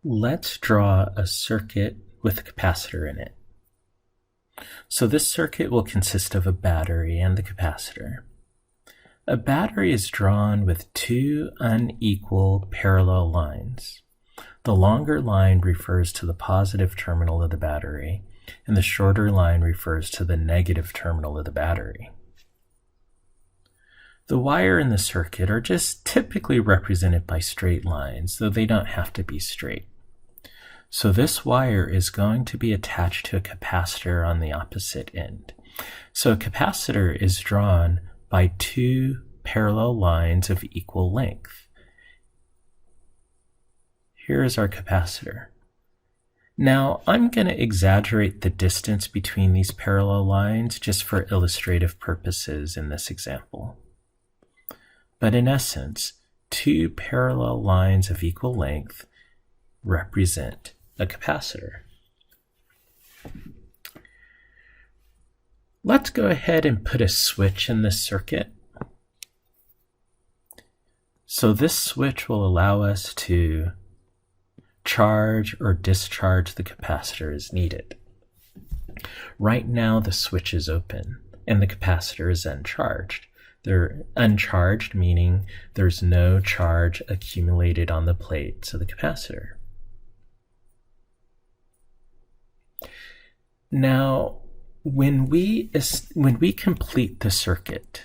Let's draw a circuit with a capacitor in it. So this circuit will consist of a battery and the capacitor. A battery is drawn with two unequal parallel lines. The longer line refers to the positive terminal of the battery, and the shorter line refers to the negative terminal of the battery. The wire in the circuit are just typically represented by straight lines, though they don't have to be straight. So this wire is going to be attached to a capacitor on the opposite end. So a capacitor is drawn by two parallel lines of equal length. Here is our capacitor. Now I'm going to exaggerate the distance between these parallel lines just for illustrative purposes in this example. But in essence, two parallel lines of equal length represent a capacitor. Let's go ahead and put a switch in this circuit. So this switch will allow us to charge or discharge the capacitor as needed. Right now the switch is open and the capacitor is uncharged. They're uncharged, meaning there's no charge accumulated on the plates of the capacitor. Now, when we complete the circuit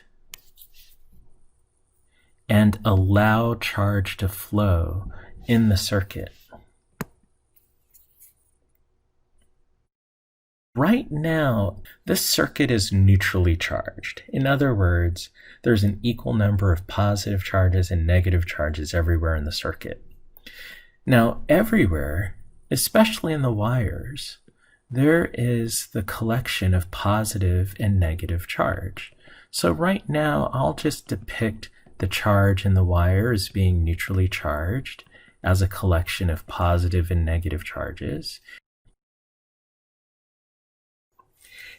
and allow charge to flow in the circuit, right now, this circuit is neutrally charged. In other words, there's an equal number of positive charges and negative charges everywhere in the circuit. Now, everywhere, especially in the wires, there is the collection of positive and negative charge. So right now, I'll just depict the charge in the wire as being neutrally charged as a collection of positive and negative charges.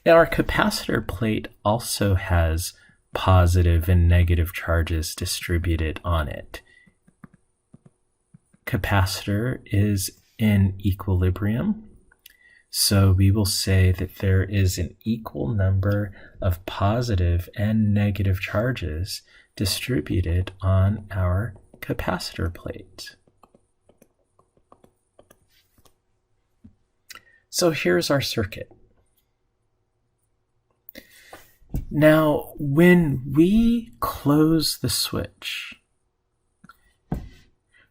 Now our capacitor plate also has positive and negative charges distributed on it. Capacitor is in equilibrium, so we will say that there is an equal number of positive and negative charges distributed on our capacitor plate. So here's our circuit. Now, when we close the switch,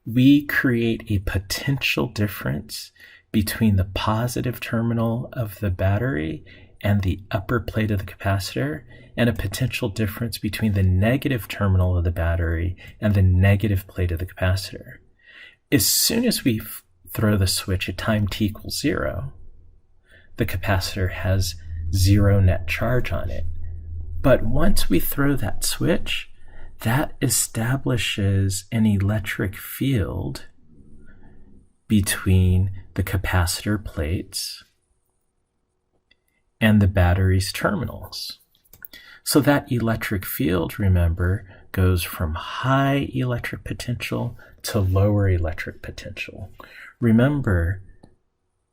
we create a potential difference between the positive terminal of the battery and the upper plate of the capacitor, and a potential difference between the negative terminal of the battery and the negative plate of the capacitor. As soon as we throw the switch at time t equals 0, the capacitor has 0 net charge on it. But once we throw that switch, that establishes an electric field between the capacitor plates and the battery's terminals. So that electric field, remember, goes from high electric potential to lower electric potential. Remember,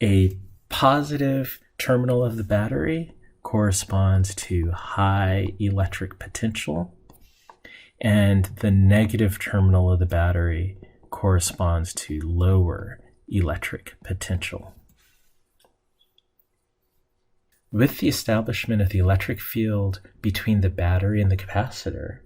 a positive terminal of the battery corresponds to high electric potential, and the negative terminal of the battery corresponds to lower electric potential. With the establishment of the electric field between the battery and the capacitor,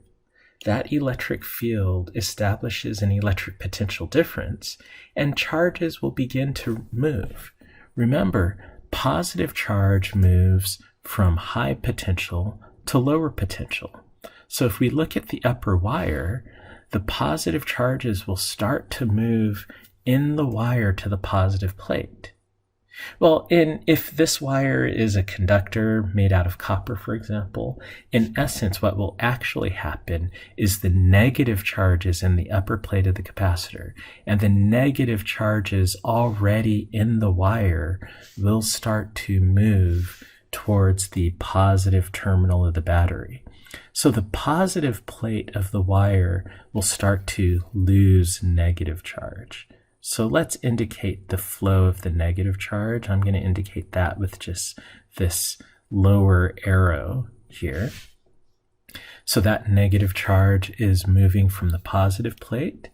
that electric field establishes an electric potential difference, and charges will begin to move. Remember, positive charge moves from high potential to lower potential. So if we look at the upper wire, the positive charges will start to move in the wire to the positive plate. Well, if this wire is a conductor made out of copper, for example, in essence, what will actually happen is the negative charges in the upper plate of the capacitor and the negative charges already in the wire will start to move towards the positive terminal of the battery. So the positive plate of the wire will start to lose negative charge. So let's indicate the flow of the negative charge. I'm going to indicate that with just this lower arrow here. So that negative charge is moving from the positive plate.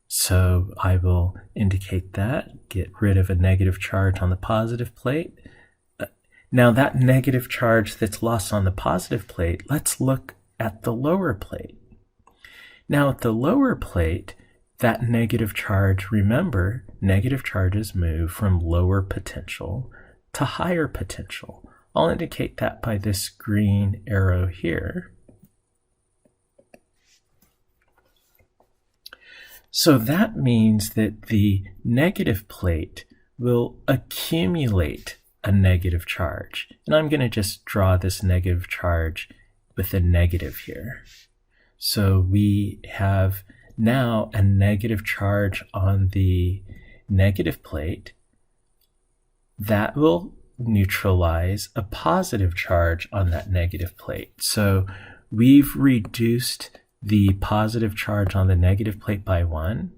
So I will indicate that, get rid of a negative charge on the positive plate. Now that negative charge that's lost on the positive plate, let's look at the lower plate. Now at the lower plate, that negative charge, remember, negative charges move from lower potential to higher potential. I'll indicate that by this green arrow here. So that means that the negative plate will accumulate a negative charge. And I'm going to just draw this negative charge with a negative here. So we have now a negative charge on the negative plate that will neutralize a positive charge on that negative plate. So we've reduced the positive charge on the negative plate by 1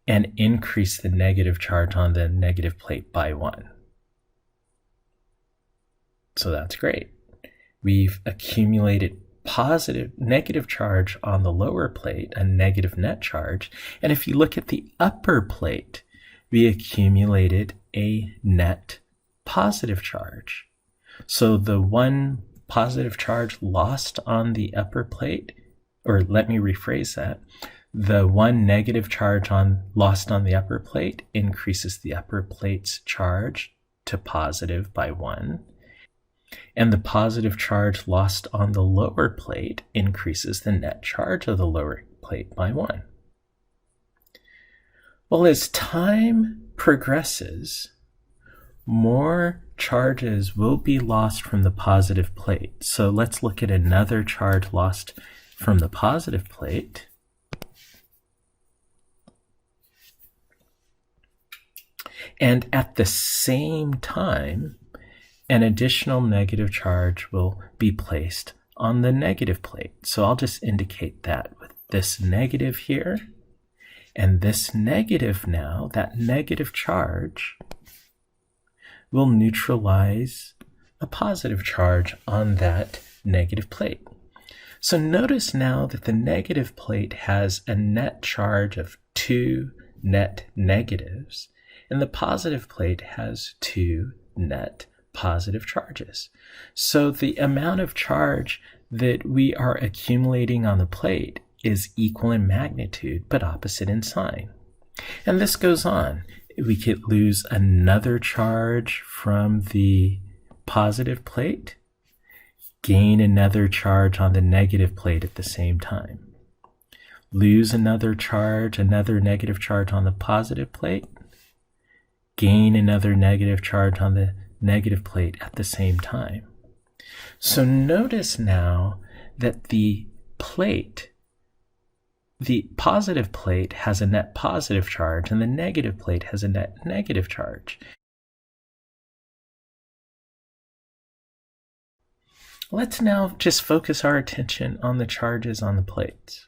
and increased the negative charge on the negative plate by 1. So that's great. We've accumulated negative charge on the lower plate, a negative net charge. And if you look at the upper plate, we accumulated a net positive charge. So the one positive charge lost on the upper plate, or let me rephrase that, the one negative charge lost on the upper plate increases the upper plate's charge to positive by 1. And the positive charge lost on the lower plate increases the net charge of the lower plate by 1. Well, as time progresses, more charges will be lost from the positive plate. So let's look at another charge lost from the positive plate. And at the same time, an additional negative charge will be placed on the negative plate. So I'll just indicate that with this negative here. And this negative now, that negative charge, will neutralize a positive charge on that negative plate. So notice now that the negative plate has a net charge of 2 net negatives, and the positive plate has 2 net positive charges. So the amount of charge that we are accumulating on the plate is equal in magnitude but opposite in sign. And this goes on. We could lose another charge from the positive plate, gain another charge on the negative plate at the same time, lose another charge, another negative charge on the positive plate, gain another negative charge on the negative plate at the same time. So notice now that the positive plate has a net positive charge and the negative plate has a net negative charge. Let's now just focus our attention on the charges on the plates.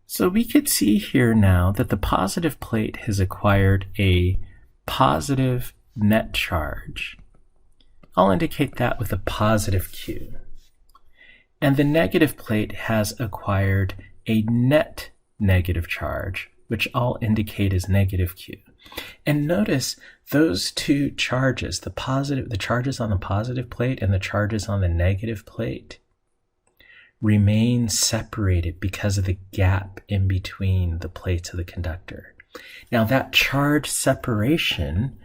So we could see here now that the positive plate has acquired a positive net charge. I'll indicate that with a positive Q. And the negative plate has acquired a net negative charge, which I'll indicate as negative Q. And notice those two charges, the charges on the positive plate and the charges on the negative plate, remain separated because of the gap in between the plates of the conductor. Now that charge separation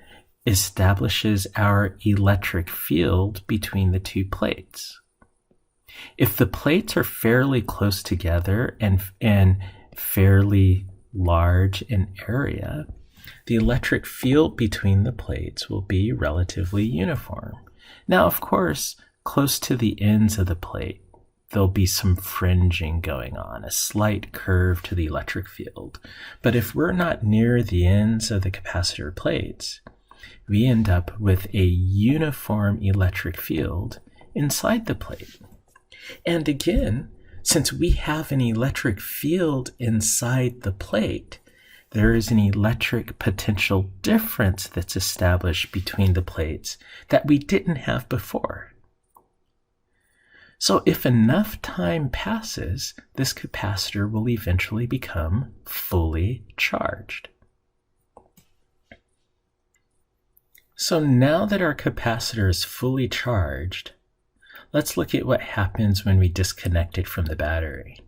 establishes our electric field between the two plates. If the plates are fairly close together and fairly large in area, the electric field between the plates will be relatively uniform. Now, of course, close to the ends of the plate, there'll be some fringing going on, a slight curve to the electric field. But if we're not near the ends of the capacitor plates, we end up with a uniform electric field inside the plate. And again, since we have an electric field inside the plate, there is an electric potential difference that's established between the plates that we didn't have before. So if enough time passes, this capacitor will eventually become fully charged. So now that our capacitor is fully charged, let's look at what happens when we disconnect it from the battery.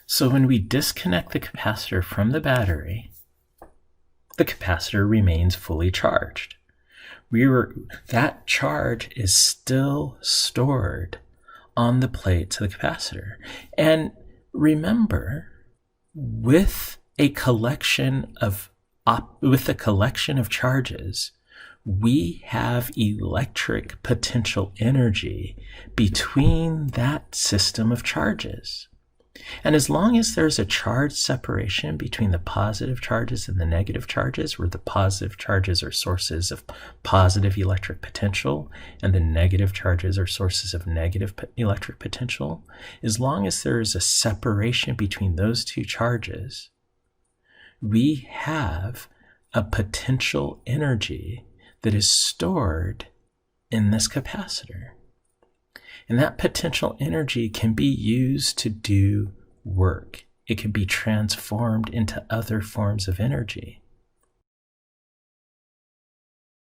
So when we disconnect the capacitor from the battery, the capacitor remains fully charged. That charge is still stored on the plates of the capacitor. And remember, with a collection of charges, we have electric potential energy between that system of charges. And as long as there's a charge separation between the positive charges and the negative charges, where the positive charges are sources of positive electric potential and the negative charges are sources of negative electric potential, as long as there is a separation between those two charges, we have a potential energy that is stored in this capacitor. And that potential energy can be used to do work. It can be transformed into other forms of energy.